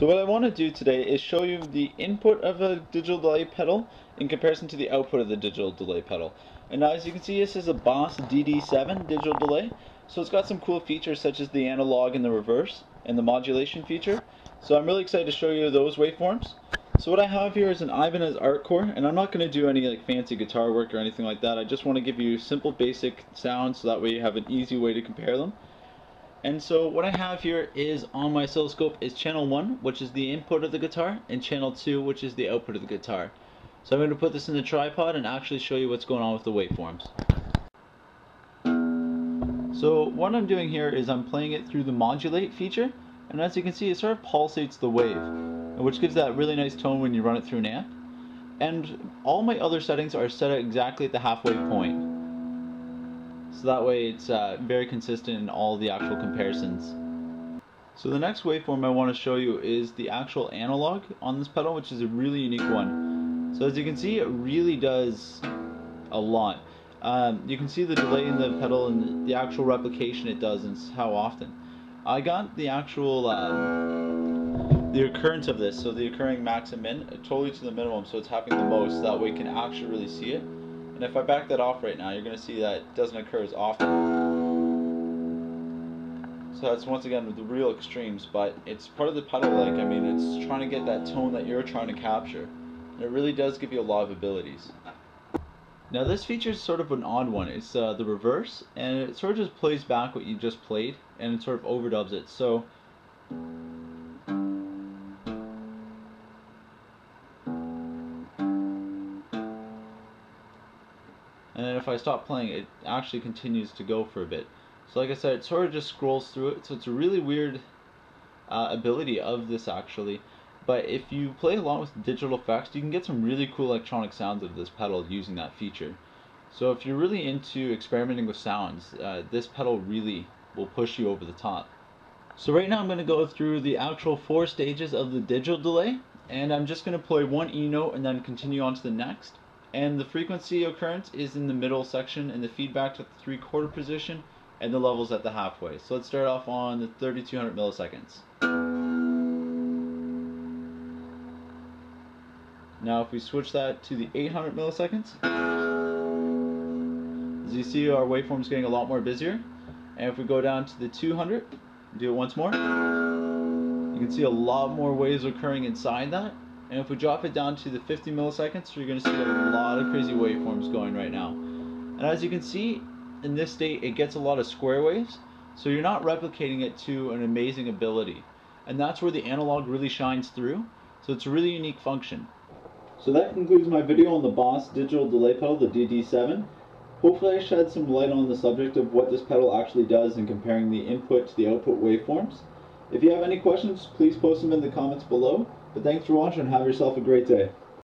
So what I want to do today is show you the input of a digital delay pedal in comparison to the output of the digital delay pedal. And now as you can see, this is a Boss DD7 digital delay. So it's got some cool features such as the analog and the reverse and the modulation feature. So I'm really excited to show you those waveforms. So what I have here is an Ibanez Artcore, and I'm not going to do any fancy guitar work or anything like that. I just want to give you simple basic sounds so that way you have an easy way to compare them. And so what I have here is on my oscilloscope is channel 1, which is the input of the guitar, and channel 2, which is the output of the guitar. So I'm going to put this in the tripod and actually show you what's going on with the waveforms. So what I'm doing here is I'm playing it through the modulate feature, and as you can see it sort of pulsates the wave, which gives that really nice tone when you run it through an amp. And all my other settings are set at exactly at the halfway point. So that way it's very consistent in all the actual comparisons. So the next waveform I want to show you is the actual analog on this pedal, which is a really unique one. So as you can see, it really does a lot. You can see the delay in the pedal and the actual replication it does and how often. I got the actual the occurrence of this, so the occurring max and min, totally to the minimum, so it's happening the most. That way you can actually really see it. And if I back that off right now, you're going to see that it doesn't occur as often. So that's once again the real extremes, but it's part of the pedal. I mean, it's trying to get that tone that you're trying to capture. And it really does give you a lot of abilities. Now this feature is sort of an odd one. It's the reverse, and it sort of just plays back what you just played, and it sort of overdubs it. So and then if I stop playing, it actually continues to go for a bit. So like I said, it sort of just scrolls through it. So it's a really weird ability of this actually. But if you play along with digital effects, you can get some really cool electronic sounds out of this pedal using that feature. So if you're really into experimenting with sounds, this pedal really will push you over the top. So right now I'm going to go through the actual 4 stages of the digital delay, and I'm just going to play one E note and then continue on to the next. And the frequency occurrence is in the middle section, and the feedback's at the 3/4 position, and the levels at the halfway. So let's start off on the 3200 milliseconds. Now if we switch that to the 800 milliseconds, as you see our waveform's getting a lot more busier. And if we go down to the 200, do it once more, you can see a lot more waves occurring inside that. And if we drop it down to the 50 milliseconds, you're going to see a lot of crazy waveforms going right now. And as you can see, in this state, it gets a lot of square waves, so you're not replicating it to an amazing ability. And that's where the analog really shines through, so it's a really unique function. So that concludes my video on the Boss digital delay pedal, the DD7. Hopefully I shed some light on the subject of what this pedal actually does in comparing the input to the output waveforms. If you have any questions, please post them in the comments below. But thanks for watching and have yourself a great day.